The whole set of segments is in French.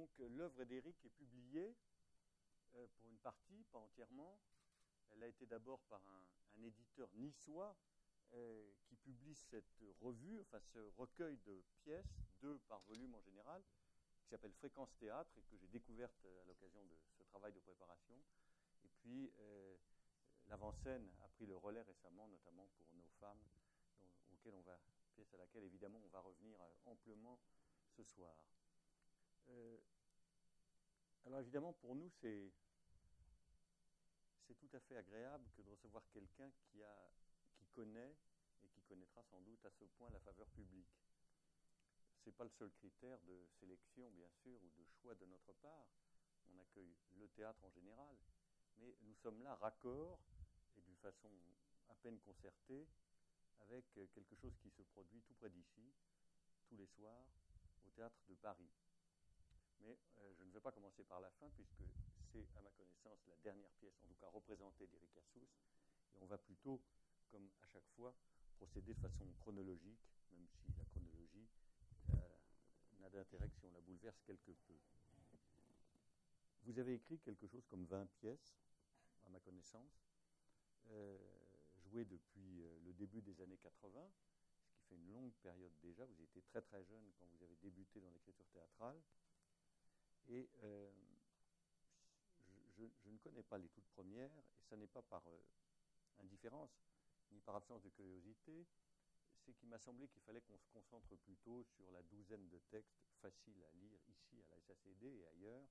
donc l'œuvre d'Éric est publiée pour une partie, pas entièrement. Elle a été d'abord par un éditeur niçois qui publie cette revue, enfin ce recueil de pièces, 2 par volume en général, qui s'appelle Fréquence Théâtre et que j'ai découverte à l'occasion de ce travail de préparation. Et puis l'avant-scène a pris le relais récemment, notamment pour Nos femmes, pièce à laquelle évidemment on va revenir amplement ce soir. Alors évidemment pour nous c'est tout à fait agréable que de recevoir quelqu'un qui connaît et qui connaîtra sans doute à ce point la faveur publique. Ce n'est pas le seul critère de sélection, bien sûr, ou de choix de notre part. On accueille le théâtre en général, mais nous sommes là raccords et d'une façon à peine concertée avec quelque chose qui se produit tout près d'ici, tous les soirs, au Théâtre de Paris. Mais je ne vais pas commencer par la fin, puisque c'est, à ma connaissance, la dernière pièce, en tout cas représentée d'Éric Assous. Et on va plutôt, comme à chaque fois, procéder de façon chronologique, même si la chronologie n'a d'intérêt que si on la bouleverse quelque peu. Vous avez écrit quelque chose comme 20 pièces, à ma connaissance, jouées depuis le début des années 80, ce qui fait une longue période déjà. Vous étiez très très jeune quand vous avez débuté dans l'écriture théâtrale. Et je ne connais pas les toutes premières, et ça n'est pas par indifférence, ni par absence de curiosité, c'est qu'il m'a semblé qu'il fallait qu'on se concentre plutôt sur la douzaine de textes faciles à lire ici à la SACD et ailleurs,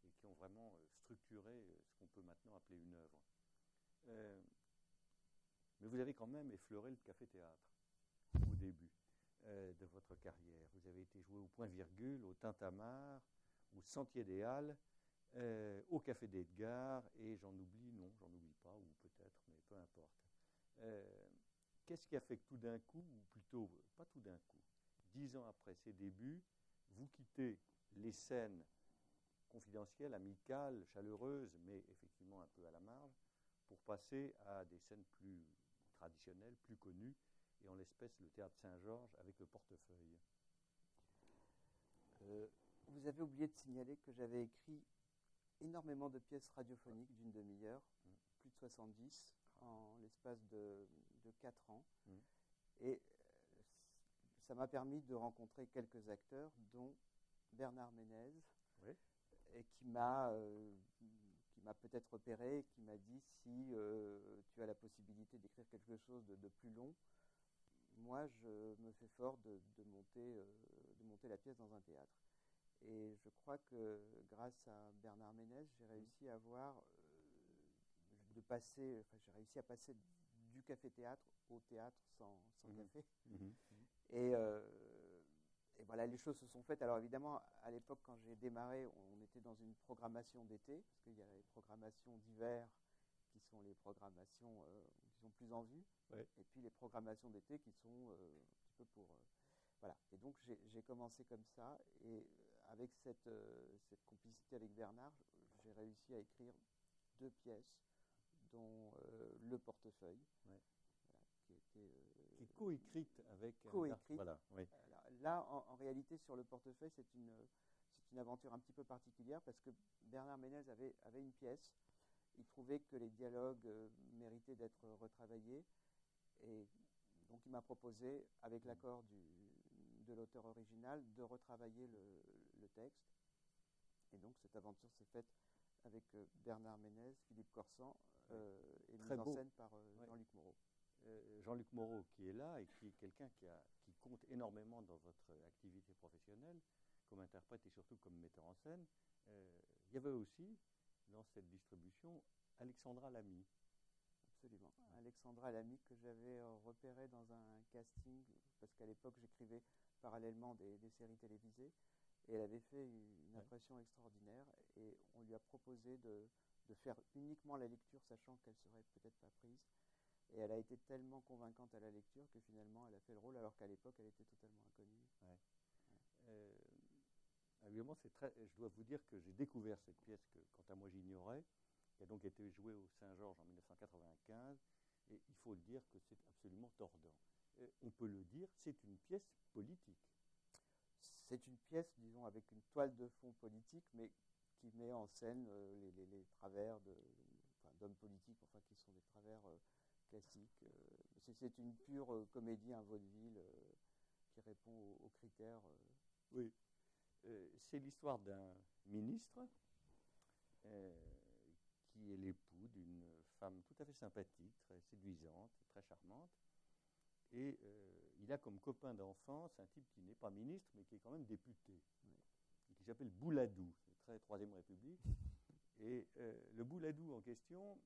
et qui ont vraiment structuré ce qu'on peut maintenant appeler une œuvre. Mais vous avez quand même effleuré le café-théâtre au début de votre carrière. Vous avez été joué au Point-Virgule, au Tintamarre, au Sentier des Halles, au Café d'Edgar, et j'en oublie pas, ou peut-être, mais peu importe. Qu'est-ce qui a fait que tout d'un coup, ou plutôt, pas tout d'un coup, 10 ans après ses débuts, vous quittez les scènes confidentielles, amicales, chaleureuses, mais effectivement un peu à la marge, pour passer à des scènes plus traditionnelles, plus connues, et en l'espèce le Théâtre Saint-Georges avec le Portefeuille. Vous avez oublié de signaler que j'avais écrit énormément de pièces radiophoniques d'une demi-heure, plus de 70, en l'espace de 4 ans. Et ça m'a permis de rencontrer quelques acteurs, dont Bernard Ménez, oui. Et qui m'a peut-être repéré, qui m'a dit si tu as la possibilité d'écrire quelque chose de plus long, moi je me fais fort de monter la pièce dans un théâtre. Et je crois que grâce à Bernard Ménez, j'ai réussi à j'ai réussi à passer du café-théâtre au théâtre sans café. Et voilà, les choses se sont faites. Alors évidemment, à l'époque, quand j'ai démarré, on était dans une programmation d'été, parce qu'il y a les programmations d'hiver qui sont les programmations qui sont plus en vue, ouais. Et puis les programmations d'été qui sont un petit peu pour... voilà. Et donc j'ai commencé comme ça, et avec cette complicité avec Bernard, j'ai réussi à écrire 2 pièces, dont Le Portefeuille. Ouais. Voilà, qui est coécrite avec... Coécrite. Voilà, oui. Là, en réalité, sur Le Portefeuille, c'est une aventure un petit peu particulière, parce que Bernard Ménez avait une pièce. Il trouvait que les dialogues méritaient d'être retravaillés, et donc il m'a proposé, avec l'accord de l'auteur original, de retravailler le texte. Et donc cette aventure s'est faite avec Bernard Ménez, Philippe Corsan, et mise en scène par Jean-Luc Moreau. Jean-Luc Moreau qui est là et qui est quelqu'un qui compte énormément dans votre activité professionnelle, comme interprète et surtout comme metteur en scène. Il y avait aussi, dans cette distribution, Alexandra Lamy. Absolument. Alexandra Lamy, que j'avais repérée dans un casting, parce qu'à l'époque j'écrivais parallèlement des séries télévisées, et elle avait fait une impression extraordinaire, et on lui a proposé de faire uniquement la lecture, sachant qu'elle serait peut-être pas prise. Et elle a été tellement convaincante à la lecture que finalement elle a fait le rôle, alors qu'à l'époque elle était totalement inconnue. Évidemment, je dois vous dire que j'ai découvert cette pièce que, quant à moi, j'ignorais, qui a donc été jouée au Saint-Georges en 1995, et il faut le dire que c'est absolument tordant. On peut le dire, c'est une pièce politique. c'est une pièce, disons, avec une toile de fond politique, mais qui met en scène les travers d'hommes politiques, enfin, qui sont des travers classiques. C'est une pure comédie, un vaudeville qui répond aux critères. Oui. C'est l'histoire d'un ministre qui est l'époux d'une femme tout à fait sympathique, très séduisante, très charmante. Et il a comme copain d'enfance un type qui n'est pas ministre, mais qui est quand même député, et qui s'appelle Bouladou, c'est très Troisième République. Et le Bouladou en question,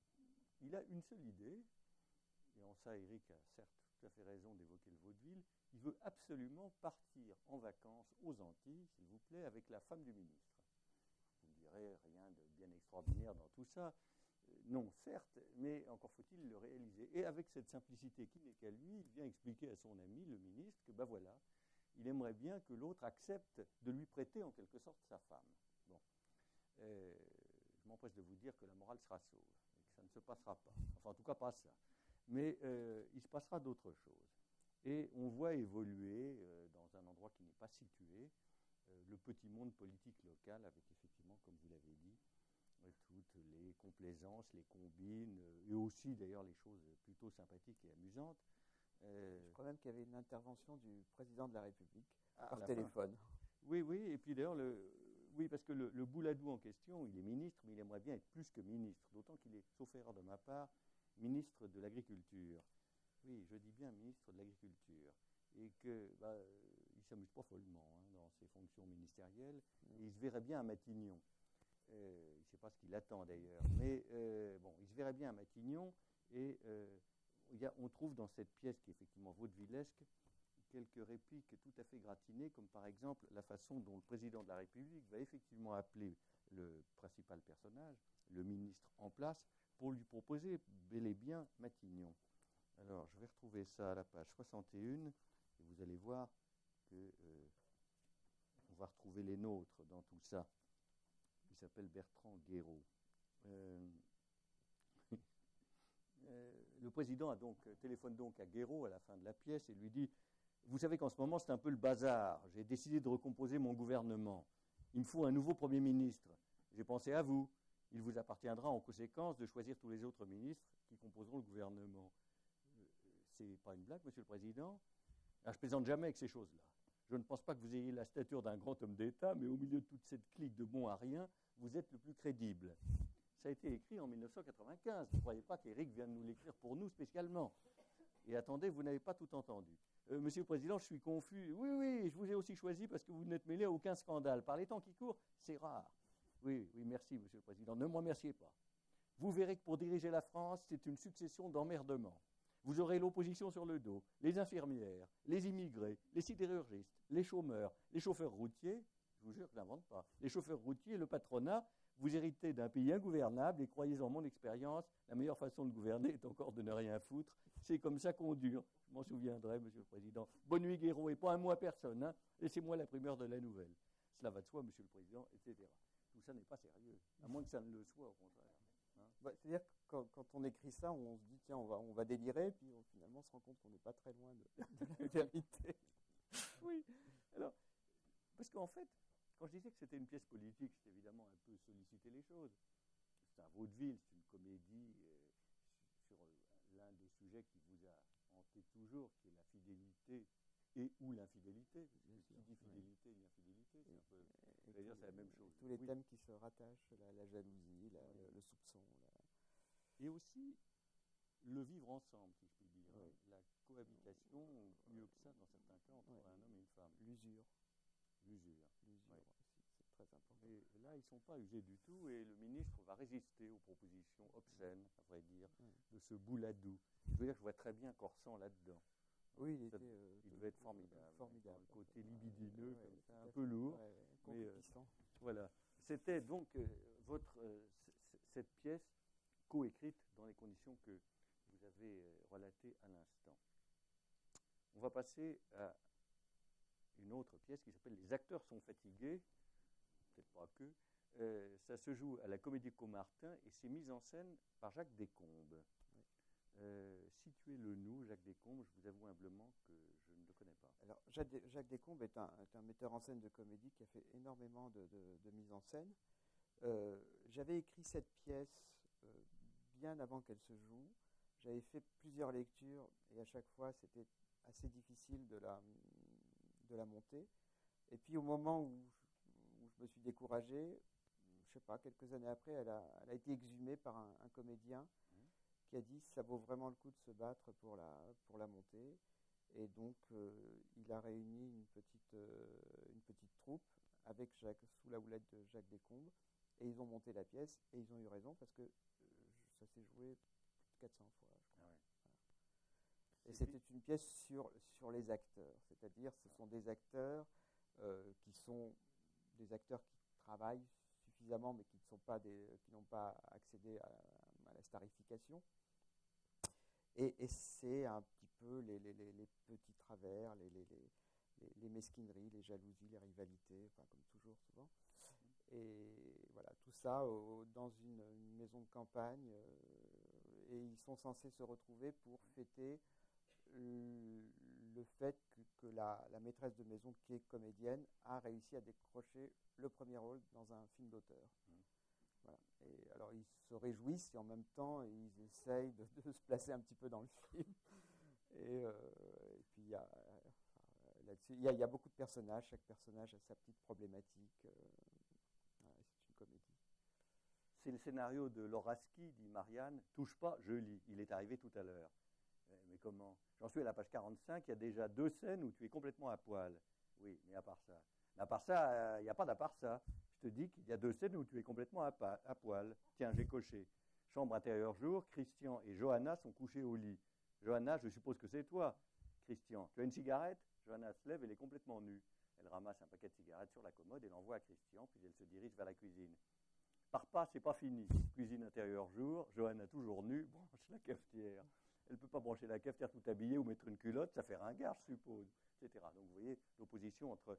il a une seule idée, et en ça Éric a certes tout à fait raison d'évoquer le vaudeville, il veut absolument partir en vacances aux Antilles, s'il vous plaît, avec la femme du ministre. Vous me direz, rien de bien extraordinaire dans tout ça. Non, certes, mais encore faut-il le réaliser. Et avec cette simplicité qui n'est qu'à lui, il vient expliquer à son ami, le ministre, que ben voilà, il aimerait bien que l'autre accepte de lui prêter en quelque sorte sa femme. Bon. Je m'empresse de vous dire que la morale sera sauve, et que ça ne se passera pas. Enfin, en tout cas, pas ça. Mais il se passera d'autres choses. Et on voit évoluer, dans un endroit qui n'est pas situé, le petit monde politique local, avec effectivement, comme vous l'avez dit, toutes les complaisances, les combines, et aussi d'ailleurs les choses plutôt sympathiques et amusantes. Je crois même qu'il y avait une intervention du président de la République par téléphone. Fin. Oui, oui, et puis d'ailleurs, oui, parce que le Bouladou en question, il est ministre, mais il aimerait bien être plus que ministre, d'autant qu'il est, sauf erreur de ma part, ministre de l'Agriculture. Oui, je dis bien ministre de l'Agriculture. Et que il ne s'amuse pas follement dans ses fonctions ministérielles, et il se verrait bien à Matignon. Je ne sais pas ce qu'il attend d'ailleurs, mais bon, il se verrait bien à Matignon, et on trouve dans cette pièce qui est effectivement vaudevillesque quelques répliques tout à fait gratinées, comme par exemple la façon dont le président de la République va effectivement appeler le principal personnage, le ministre en place, pour lui proposer bel et bien Matignon. Alors, je vais retrouver ça à la page 61, et vous allez voir que on va retrouver les nôtres dans tout ça. Il s'appelle Bertrand Guéraud. Le président téléphone donc à Guéraud à la fin de la pièce et lui dit « Vous savez qu'en ce moment, c'est un peu le bazar. J'ai décidé de recomposer mon gouvernement. Il me faut un nouveau Premier ministre. J'ai pensé à vous. Il vous appartiendra en conséquence de choisir tous les autres ministres qui composeront le gouvernement. » C'est pas une blague, Monsieur le Président. Alors, je plaisante jamais avec ces choses-là. Je ne pense pas que vous ayez la stature d'un grand homme d'État, mais au milieu de toute cette clique de bons à rien, vous êtes le plus crédible. Ça a été écrit en 1995. Ne croyez pas qu'Éric vient de nous l'écrire pour nous spécialement. Et attendez, vous n'avez pas tout entendu. Monsieur le Président, je suis confus. Oui, oui, je vous ai aussi choisi parce que vous n'êtes mêlé à aucun scandale. Par les temps qui courent, c'est rare. Oui, oui, merci, Monsieur le Président. Ne me remerciez pas. Vous verrez que pour diriger la France, c'est une succession d'emmerdements. Vous aurez l'opposition sur le dos, les infirmières, les immigrés, les sidérurgistes, les chômeurs, les chauffeurs routiers, je vous jure que je n'invente pas, les chauffeurs routiers, le patronat. Vous héritez d'un pays ingouvernable et croyez en mon expérience, la meilleure façon de gouverner est encore de ne rien foutre. C'est comme ça qu'on dure. Je m'en souviendrai, Monsieur le Président. Bonne nuit, Guéraud, et pas un mot à personne. Hein. Laissez-moi la primeur de la nouvelle. Cela va de soi, Monsieur le Président, etc. Tout ça n'est pas sérieux, à moins que ça ne le soit, au contraire. Hein. C'est-à-dire que quand on écrit ça, on se dit, tiens, on va délirer, puis finalement on se rend compte qu'on n'est pas très loin de la vérité. Oui, alors, parce qu'en fait, quand je disais que c'était une pièce politique, c'est évidemment un peu solliciter les choses. C'est un vaudeville, c'est une comédie sur l'un des sujets qui vous a hanté toujours, qui est la fidélité et ou l'infidélité. Qui dit fidélité et infidélité, c'est un peu, c'est la même chose. Tous les thèmes qui se rattachent, la jalousie, le soupçon. Et aussi le vivre ensemble, si je puis dire. Oui. La cohabitation, mieux que ça dans certains cas, entre un homme et une femme. L'usure. L'usure. L'usure aussi, c'est très important. Et là, ils ne sont pas usés du tout, et le ministre va résister aux propositions obscènes, à vrai dire, de ce Bouladou. Je veux dire, je vois très bien Corsan là-dedans. Oui, il devait être formidable. Formidable. Le côté libidineux, comme ça, un peu lourd. Mais, voilà. C'était donc cette pièce coécrite dans les conditions que vous avez relatées à l'instant. On va passer à une autre pièce qui s'appelle « Les acteurs sont fatigués », peut-être pas que. Ça se joue à la Comédie Caumartin et c'est mis en scène par Jacques Descombes. Situez-le nous, Jacques Descombes, je vous avoue humblement que je ne le connais pas. Alors, Jacques Descombes est un metteur en scène de comédie qui a fait énormément de mise en scène. J'avais écrit cette pièce bien avant qu'elle se joue. J'avais fait plusieurs lectures et à chaque fois, c'était assez difficile de la monter. Et puis, au moment où je me suis découragé, je sais pas, quelques années après, elle a été exhumée par un comédien qui a dit ça vaut vraiment le coup de se battre pour la monter. Et donc, il a réuni une petite troupe avec sous la houlette de Jacques Descombes, et ils ont monté la pièce, et ils ont eu raison, parce que ça s'est joué plus de 400 fois, je crois. Ah ouais. Et c'était une pièce sur les acteurs, c'est-à-dire ce sont des acteurs qui sont des acteurs qui travaillent suffisamment, mais qui n'ont pas accédé à la starification. Et c'est un petit peu les petits travers, les mesquineries, les jalousies, les rivalités, enfin comme toujours souvent. Et voilà, tout ça dans une maison de campagne. Et ils sont censés se retrouver pour fêter le fait que la maîtresse de maison, qui est comédienne, a réussi à décrocher le premier rôle dans un film d'auteur. Voilà. Et alors ils se réjouissent et en même temps ils essayent de se placer un petit peu dans le film. Et puis il y a beaucoup de personnages, chaque personnage a sa petite problématique. Voilà, c'est une comédie. C'est le scénario de Loraski, dit Marianne. Touche pas, je lis. Il est arrivé tout à l'heure. Mais comment? J'en suis à la page 45, il y a déjà 2 scènes où tu es complètement à poil. Oui, mais à part ça. Mais à part ça, il n'y a pas d'à part ça. Je te dis qu'il y a 2 scènes où tu es complètement à poil. Tiens, j'ai coché. Chambre intérieure jour, Christian et Johanna sont couchés au lit. Johanna, je suppose que c'est toi. Christian, tu as une cigarette? Johanna se lève, elle est complètement nue. Elle ramasse un paquet de cigarettes sur la commode et l'envoie à Christian, puis elle se dirige vers la cuisine. Pars pas, c'est pas fini. Cuisine intérieure jour, Johanna toujours nue, branche la cafetière. Elle ne peut pas brancher la cafetière tout habillée ou mettre une culotte, ça fait ringard, je suppose, etc. Donc vous voyez l'opposition entre...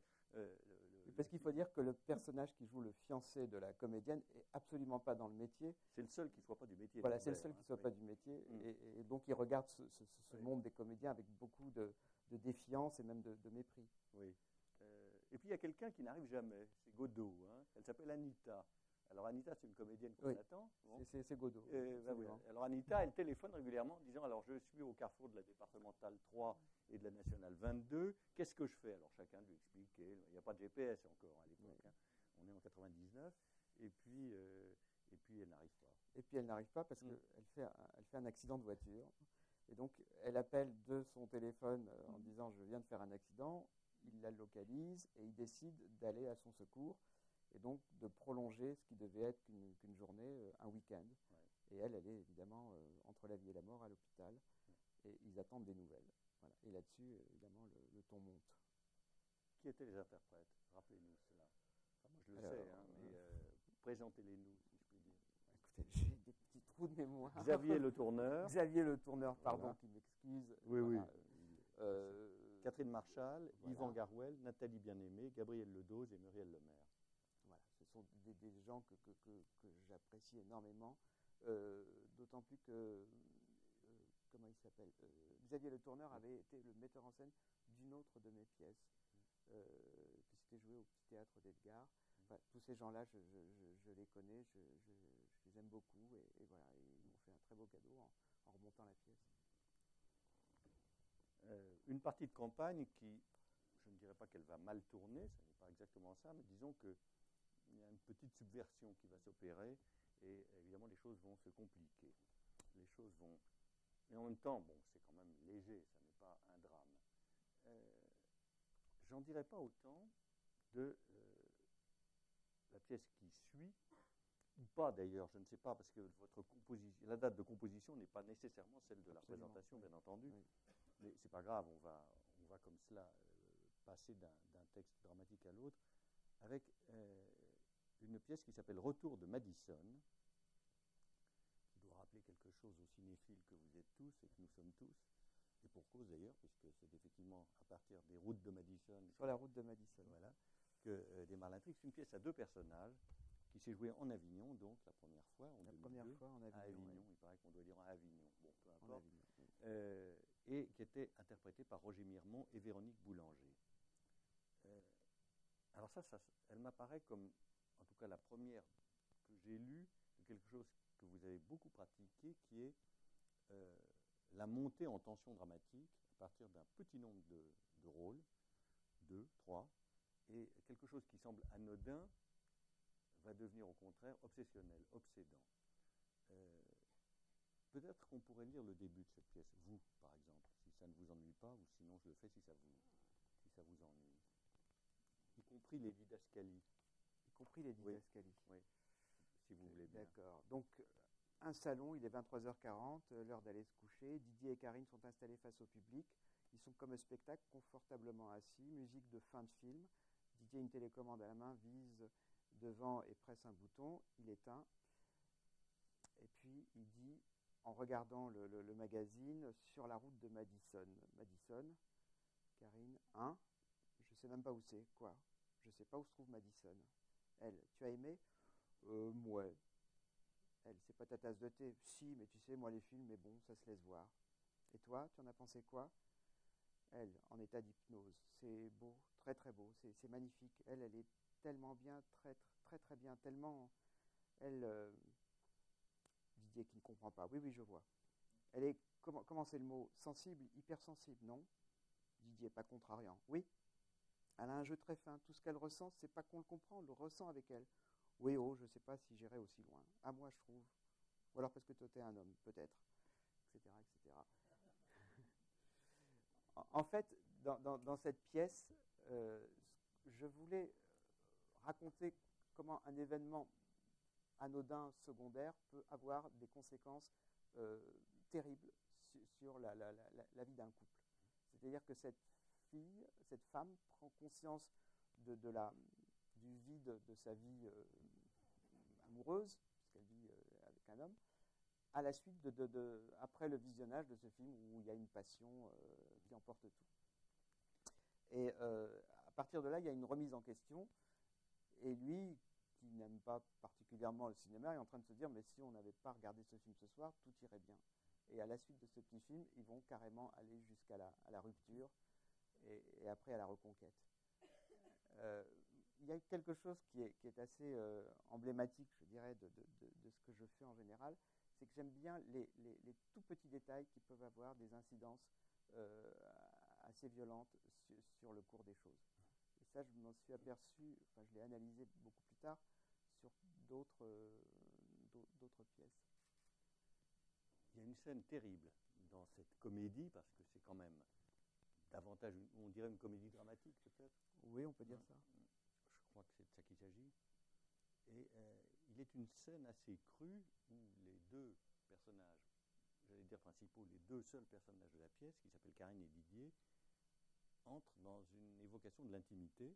Parce qu'il faut dire que le personnage qui joue le fiancé de la comédienne est absolument pas dans le métier. C'est le seul qui ne soit pas du métier. Voilà, c'est le seul qui ne soit pas du métier. Et donc il regarde ce monde des comédiens avec beaucoup de défiance et même de mépris. Oui. Et puis il y a quelqu'un qui n'arrive jamais, c'est Godot. Hein. Elle s'appelle Anita. Alors Anita, c'est une comédienne qu'on attend. Bon. C'est Godot. Oui. Alors Anita, elle téléphone régulièrement en disant, alors je suis au carrefour de la départementale 3 et de la nationale 22, qu'est-ce que je fais? Alors chacun lui explique, il n'y a pas de GPS encore à l'époque, hein. On est en 99, et puis elle n'arrive pas. Et puis elle n'arrive pas parce qu'elle fait un accident de voiture, et donc elle appelle de son téléphone en disant je viens de faire un accident, il la localise et il décide d'aller à son secours, et donc de prolonger ce qui devait être qu'une journée, un week-end. Ouais. Et elle est évidemment entre la vie et la mort à l'hôpital, et ils attendent des nouvelles. Voilà. Et là-dessus, évidemment, le ton monte. Qui étaient les interprètes? Rappelez-nous cela. Enfin, moi, je le sais, hein, mais présentez-les-nous, si je puis dire. Écoutez, j'ai des petits trous de mémoire. Xavier Le Tourneur. Xavier Le Tourneur, pardon, voilà. Qui m'excuse. Oui, voilà. oui. Catherine Marchal, voilà. Yvan Garouel, Nathalie Bien-Aimée, Gabriel Ledoz et Muriel Lemaire. Voilà, ce sont des gens que j'apprécie énormément, d'autant plus que, comment il s'appelle, Xavier Le Tourneur avait été le metteur en scène d'une autre de mes pièces, qui s'était jouée au Petit Théâtre d'Edgar. Enfin, tous ces gens-là, je les connais, je les aime beaucoup, et voilà, ils m'ont fait un très beau cadeau en remontant la pièce. Une partie de campagne qui, je ne dirais pas qu'elle va mal tourner, ce n'est pas exactement ça, mais disons qu'il y a une petite subversion qui va s'opérer, et évidemment les choses vont se compliquer. Les choses vont... Mais en même temps, bon, c'est quand même léger, ça n'est pas un drame. J'en dirais pas autant de la pièce qui suit, ou pas d'ailleurs, je ne sais pas, parce que la date de composition n'est pas nécessairement celle de la présentation, bien entendu. Oui. Mais c'est pas grave, on va comme cela passer d'un texte dramatique à l'autre, avec une pièce qui s'appelle Retour de Madison, qui doit rappeler quelque chose aux cinéphiles que vous êtes tous et que nous sommes tous, et pour cause d'ailleurs, puisque c'est effectivement à partir des routes de Madison, sur la route de Madison, voilà, que démarre l'intrigue. C'est une pièce à 2 personnages qui s'est jouée en Avignon, donc la première fois en 2002. Première fois en Avignon. À Avignon, ouais. Il paraît qu'on doit dire à Avignon. Bon, peu importe. Avignon, oui. et qui était interprétée par Roger Miremont et Véronique Boulanger. Alors ça, elle m'apparaît comme, en tout cas la première que j'ai lue, de quelque chose que vous avez beaucoup pratiqué, qui est la montée en tension dramatique à partir d'un petit nombre de rôles, 2, 3, et quelque chose qui semble anodin va devenir au contraire obsessionnel, obsédant. Peut-être qu'on pourrait lire le début de cette pièce, vous par exemple, si ça ne vous ennuie pas, ou sinon je le fais si ça vous ennuie. Y compris les didascalies. Y compris les didascalies. Oui, si vous voulez bien. D'accord. Donc, un salon, il est 23h40, l'heure d'aller se coucher. Didier et Karine sont installés face au public. Ils sont comme un spectacle, confortablement assis. Musique de fin de film. Didier, une télécommande à la main, vise devant et presse un bouton. Il éteint. Et puis, il dit, en regardant le magazine, sur la route de Madison. Madison, Karine, hein? Je sais même pas où c'est. Quoi? Je sais pas où se trouve Madison. Elle, tu as aimé? Ouais. Elle, c'est pas ta tasse de thé. Si, mais tu sais, moi les films, mais bon, ça se laisse voir. Et toi, tu en as pensé quoi? Elle, en état d'hypnose. C'est beau, très très beau, c'est magnifique. Elle est tellement bien, très très très bien, tellement... Elle... Didier qui ne comprend pas. Oui, oui, je vois. Elle est, comment c'est le mot? Sensible, hypersensible, non? Didier, pas contrariant. Oui. Elle a un jeu très fin. Tout ce qu'elle ressent, c'est pas qu'on le comprend, on le ressent avec elle. Oui, oh, je sais pas si j'irai aussi loin. À moi, je trouve. Ou alors parce que toi, t'es un homme, peut-être. Etc., etc. En fait, dans cette pièce, je voulais raconter comment un événement anodin, secondaire, peut avoir des conséquences terribles sur la vie d'un couple. C'est-à-dire que cette femme prend conscience du vide de sa vie amoureuse, puisqu'elle vit avec un homme, à la suite après le visionnage de ce film où il y a une passion qui emporte tout. Et à partir de là, il y a une remise en question, et lui, qui n'aime pas particulièrement le cinéma, est en train de se dire, mais si on n'avait pas regardé ce film ce soir, tout irait bien. Et à la suite de ce petit film, ils vont carrément aller jusqu'à la rupture, et après à la reconquête. Il y a quelque chose qui est assez emblématique, je dirais, de ce que je fais en général, c'est que j'aime bien les tout petits détails qui peuvent avoir des incidences assez violentes sur le cours des choses. Et ça, je m'en suis aperçu, enfin je l'ai analysé beaucoup plus tard, sur d'autres pièces. Il y a une scène terrible dans cette comédie, parce que c'est quand même davantage, on dirait une comédie dramatique peut-être. Oui, on peut dire ça. Je crois que c'est de ça qu'il s'agit. Et il est une scène assez crue où les deux personnages, j'allais dire principaux, les deux seuls personnages de la pièce, qui s'appellent Karine et Didier, entrent dans une évocation de l'intimité.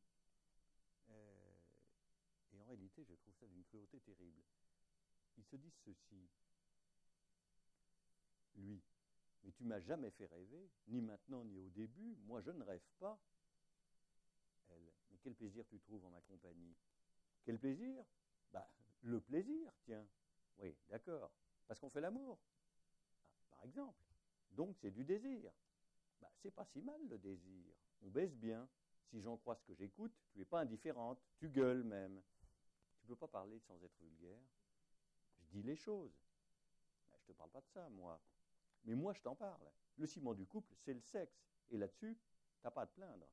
Et en réalité, je trouve ça d'une cruauté terrible. Ils se disent ceci. Lui, mais tu m'as jamais fait rêver, ni maintenant ni au début, moi je ne rêve pas. Elle, mais quel plaisir tu trouves en ma compagnie? Quel plaisir? Bah, le plaisir, tiens. Oui, d'accord, parce qu'on fait l'amour, par exemple. Donc c'est du désir. Bah, c'est pas si mal le désir. On baise bien. Si j'en crois ce que j'écoute, tu n'es pas indifférente, tu gueules même. Tu peux pas parler sans être vulgaire. Je dis les choses. Bah, je te parle pas de ça, moi. Mais moi, je t'en parle. Le ciment du couple, c'est le sexe. Et là-dessus, tu n'as pas à te plaindre.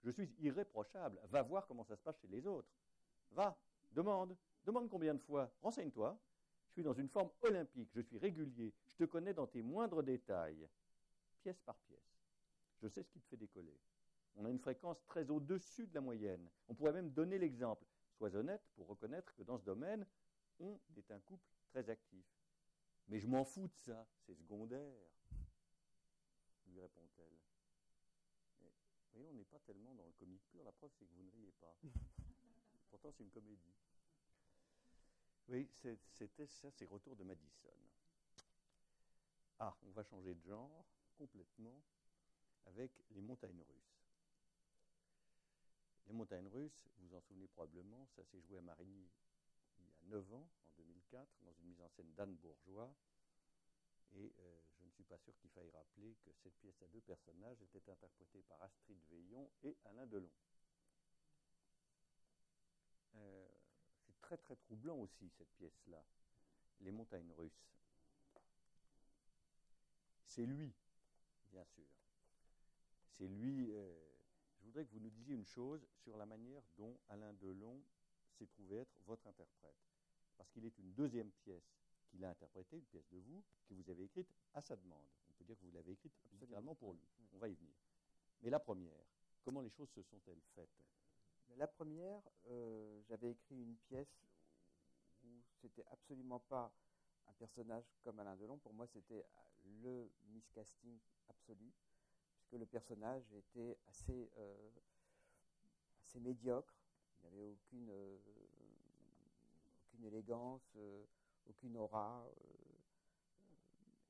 Je suis irréprochable. Va voir comment ça se passe chez les autres. Va, demande combien de fois. Renseigne-toi. Je suis dans une forme olympique. Je suis régulier. Je te connais dans tes moindres détails. Pièce par pièce. Je sais ce qui te fait décoller. On a une fréquence très au-dessus de la moyenne. On pourrait même donner l'exemple. Sois honnête pour reconnaître que dans ce domaine, on est un couple très actif. Mais je m'en fous de ça, c'est secondaire, lui répond-elle. Mais, vous voyez, on n'est pas tellement dans le comique pur, la preuve c'est que vous ne riez pas. Pourtant c'est une comédie. Oui, c'était ça, c'est Retour de Madison. Ah, on va changer de genre complètement avec Les Montagnes Russes. Les Montagnes Russes, vous vous en souvenez probablement, ça s'est joué à Marigny il y a 9 ans, en 2004, dans une mise en scène d'Anne Bourgeois. Et je ne suis pas sûr qu'il faille rappeler que cette pièce à deux personnages était interprétée par Astrid Veillon et Alain Delon. C'est très très troublant aussi cette pièce-là, Les montagnes russes. C'est lui, bien sûr. C'est lui. Je voudrais que vous nous disiez une chose sur la manière dont Alain Delon s'est trouvé être votre interprète. Parce qu'il est une deuxième pièce qu'il a interprétée, une pièce de vous, que vous avez écrite à sa demande. On peut dire que vous l'avez écrite littéralement pour lui. Oui. On va y venir. Mais la première, comment les choses se sont-elles faites? La première, j'avais écrit une pièce où c'était absolument pas un personnage comme Alain Delon. Pour moi, c'était le miscasting absolu, puisque le personnage était assez médiocre. Il n'y avait aucune élégance, aucune aura.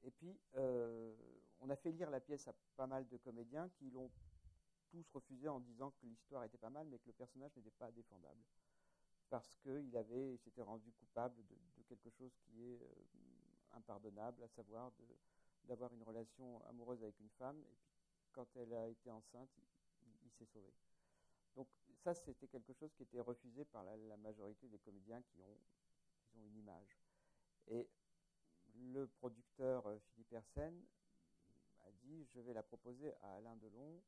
Et puis, on a fait lire la pièce à pas mal de comédiens qui l'ont tous refusé en disant que l'histoire était pas mal, mais que le personnage n'était pas défendable. Parce qu'il s'était rendu coupable de quelque chose qui est impardonnable, à savoir d'avoir une relation amoureuse avec une femme, et puis quand elle a été enceinte, il s'est sauvé. Donc ça, c'était quelque chose qui était refusé par la majorité des comédiens qui ont une image. Et le producteur Philippe Hersen a dit, je vais la proposer à Alain Delon,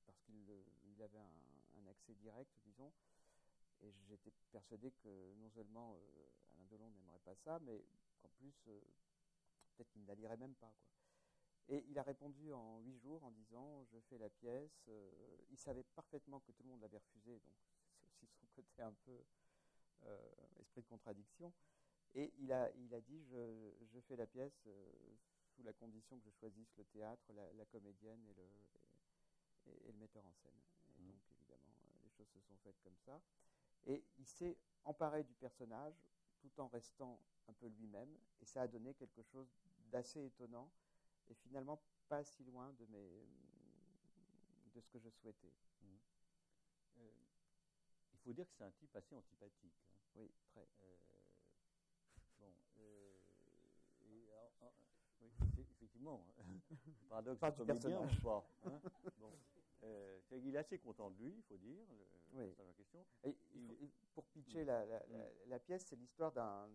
parce qu'il avait un accès direct, disons, et j'étais persuadé que non seulement Alain Delon n'aimerait pas ça, mais qu'en plus, peut-être qu'il ne la lirait même pas, quoi. Et il a répondu en 8 jours en disant, je fais la pièce. Il savait parfaitement que tout le monde l'avait refusé, donc c'est aussi son côté un peu esprit de contradiction. Et il a dit, je fais la pièce sous la condition que je choisisse le théâtre, la comédienne et le metteur en scène. Et donc, évidemment, les choses se sont faites comme ça. Et il s'est emparé du personnage tout en restant un peu lui-même. Et ça a donné quelque chose d'assez étonnant et finalement pas si loin de ce que je souhaitais. Il faut dire que c'est un type assez antipathique. Hein. Oui, très. Oui, effectivement, paradoxe pas du comédien personnage. ou pas. Hein. Bon. Il est assez content de lui, il faut dire, oui. la question. Pour pitcher la pièce, c'est l'histoire d'un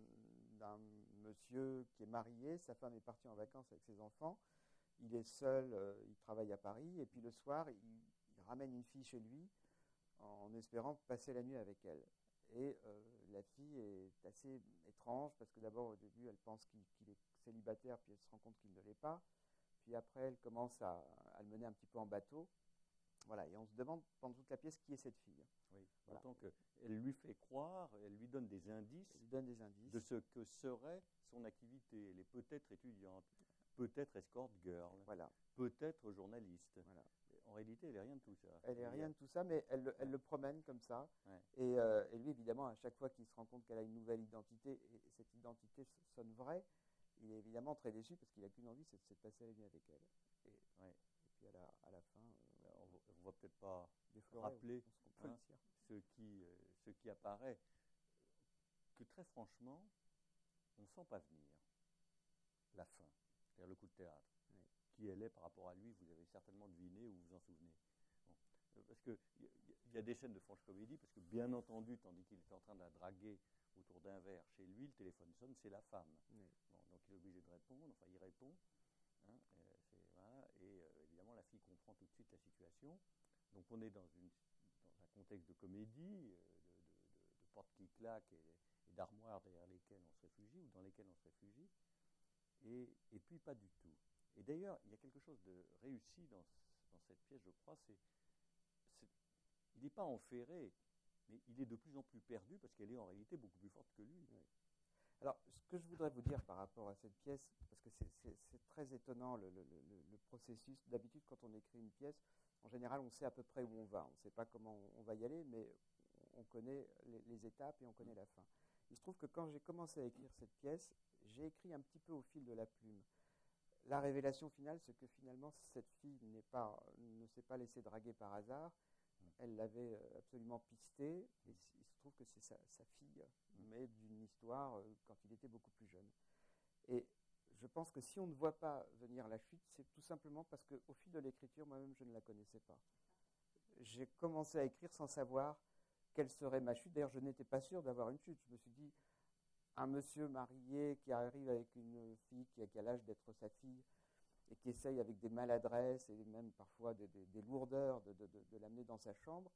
monsieur qui est marié, sa femme est partie en vacances avec ses enfants, il est seul, il travaille à Paris, et puis le soir, il ramène une fille chez lui en espérant passer la nuit avec elle. Et la fille est assez étrange, parce que d'abord, au début, elle pense qu'il est célibataire, puis elle se rend compte qu'il ne l'est pas. Puis après, elle commence à le mener un petit peu en bateau. Voilà, et on se demande pendant toute la pièce qui est cette fille. Oui, voilà. Tant qu'elle lui fait croire, elle lui donne des indices, de ce que serait son activité. Elle est peut-être étudiante, peut-être escort girl, voilà. peut-être journaliste. Voilà. En réalité, elle n'est rien de tout ça. Elle n'est rien de tout ça, mais elle le promène comme ça. Ouais. Et lui, évidemment, à chaque fois qu'il se rend compte qu'elle a une nouvelle identité, et cette identité sonne vraie, il est évidemment très déçu parce qu'il n'a qu'une envie, c'est de passer la nuit avec elle. Et puis à la fin, on ne va peut-être pas déflorer, rappeler ce qui apparaît, que très franchement, on ne sent pas venir la fin, c'est-à-dire le coup de théâtre. Oui. Qui elle est par rapport à lui, vous avez certainement deviné ou vous en souvenez. Bon. Parce qu'il y a des scènes de franche comédie, parce que bien entendu, tandis qu'il est en train de la draguer autour d'un verre chez lui, le téléphone sonne, c'est la femme. Oui. Bon, donc il est obligé de répondre, enfin il répond. Hein, voilà, et évidemment, la fille comprend tout de suite la situation. Donc on est dans un contexte de comédie, de portes qui claquent et d'armoires derrière lesquelles on se réfugie, ou dans lesquelles on se réfugie. Et puis pas du tout. Et d'ailleurs, il y a quelque chose de réussi dans cette pièce, je crois, il n'est pas enferré, mais il est de plus en plus perdu parce qu'elle est en réalité beaucoup plus forte que lui. Oui. Alors, ce que je voudrais vous dire par rapport à cette pièce, parce que c'est très étonnant le processus. D'habitude, quand on écrit une pièce, en général, on sait à peu près où on va. On ne sait pas comment on va y aller, mais on connaît les étapes et on connaît la fin. Il se trouve que quand j'ai commencé à écrire cette pièce, j'ai écrit un petit peu au fil de la plume. La révélation finale, c'est que finalement, cette fille ne s'est pas laissée draguer par hasard. Elle l'avait absolument pistée. Et il se trouve que c'est sa fille, mais d'une histoire quand il était beaucoup plus jeune. Et je pense que si on ne voit pas venir la chute, c'est tout simplement parce qu'au fil de l'écriture, moi-même, je ne la connaissais pas. J'ai commencé à écrire sans savoir quelle serait ma chute. D'ailleurs, je n'étais pas sûr d'avoir une chute. Je me suis dit, un monsieur marié qui arrive avec une fille qui a l'âge d'être sa fille et qui essaye avec des maladresses et même parfois des lourdeurs de l'amener dans sa chambre,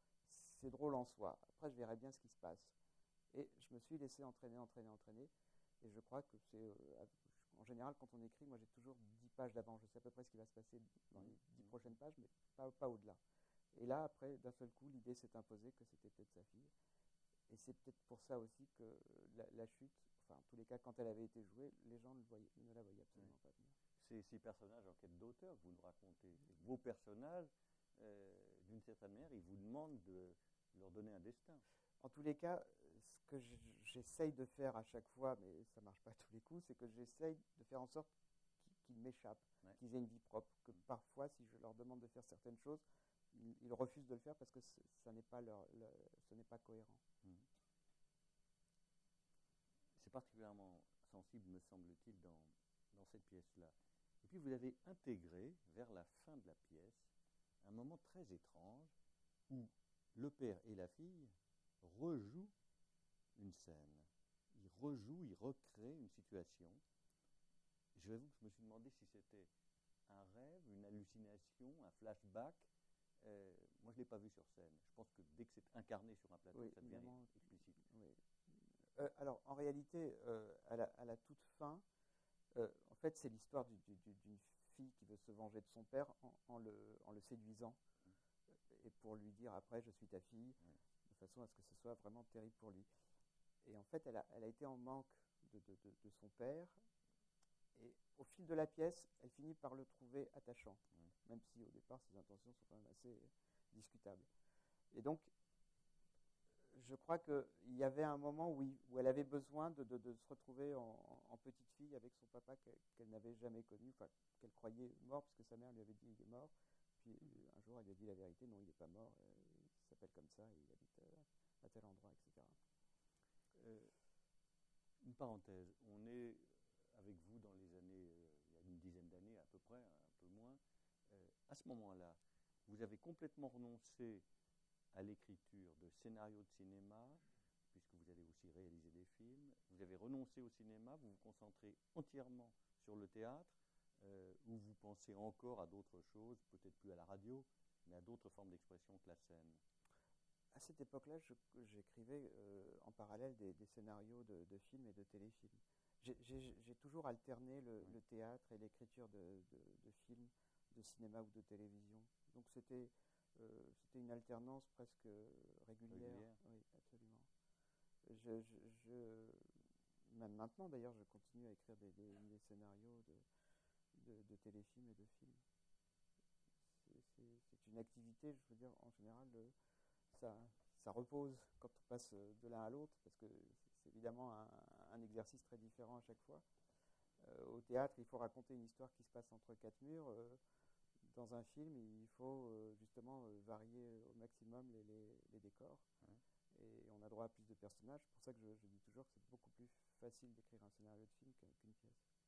c'est drôle en soi. Après, je verrai bien ce qui se passe. Et je me suis laissé entraîner. Et je crois que c'est, en général, quand on écrit, moi j'ai toujours 10 pages d'avance. Je sais à peu près ce qui va se passer dans les 10 prochaines pages, mais pas au-delà. Et là, après, d'un seul coup, l'idée s'est imposée que c'était peut-être sa fille. Et c'est peut-être pour ça aussi que la chute, enfin, en tous les cas, quand elle avait été jouée, les gens ne la voyaient absolument pas venir. Ces personnages en quête d'auteur que vous nous racontez, vos personnages, d'une certaine manière, ils vous demandent de leur donner un destin. En tous les cas, ce que j'essaye de faire à chaque fois, mais ça ne marche pas à tous les coups, c'est que j'essaye de faire en sorte qu'ils m'échappent, qu'ils aient une vie propre, que parfois, si je leur demande de faire certaines choses, ils refusent de le faire parce que ce n'est pas cohérent. C'est particulièrement sensible, me semble-t-il, dans cette pièce-là. Et puis vous avez intégré, vers la fin de la pièce, un moment très étrange où le père et la fille rejouent une scène. Ils recréent une situation. Je vais vous que je me suis demandé si c'était un rêve, une hallucination, un flashback. Moi, je ne l'ai pas vu sur scène. Je pense que dès que c'est incarné sur un plateau, ça devient explicite. Oui. Alors, en réalité, à la toute fin, en fait, c'est l'histoire d'une fille qui veut se venger de son père en le séduisant et pour lui dire après je suis ta fille, de façon à ce que ce soit vraiment terrible pour lui. Et en fait, elle a été en manque de son père, et au fil de la pièce, elle finit par le trouver attachant, même si au départ ses intentions sont quand même assez discutables. Et donc, je crois qu'il y avait un moment où elle avait besoin de se retrouver en petite fille avec son papa qu'elle n'avait jamais connu, enfin qu'elle croyait mort, parce que sa mère lui avait dit il est mort. Puis un jour, elle lui a dit la vérité, non, il n'est pas mort, il s'appelle comme ça, il habite à tel endroit, etc. Une parenthèse, on est avec vous dans les années, il y a une dizaine d'années à peu près, un peu moins. À ce moment-là, vous avez complètement renoncé à l'écriture de scénarios de cinéma, puisque vous avez aussi réalisé des films. Vous avez renoncé au cinéma, vous vous concentrez entièrement sur le théâtre, ou vous pensez encore à d'autres choses, peut-être plus à la radio, mais à d'autres formes d'expression que la scène. À cette époque-là, j'écrivais en parallèle des scénarios de films et de téléfilms. J'ai toujours alterné le théâtre et l'écriture de films, de cinéma ou de télévision. Donc c'était une alternance presque régulière. Oui, absolument. Même maintenant, d'ailleurs, je continue à écrire des scénarios de téléfilms et de films. C'est une activité, je veux dire, en général, ça repose quand on passe de l'un à l'autre, parce que c'est évidemment un exercice très différent à chaque fois. Au théâtre, il faut raconter une histoire qui se passe entre quatre murs. Dans un film, il faut justement varier au maximum les décors. Et on a droit à plus de personnages. C'est pour ça que je dis toujours que c'est beaucoup plus facile d'écrire un scénario de film qu'une pièce.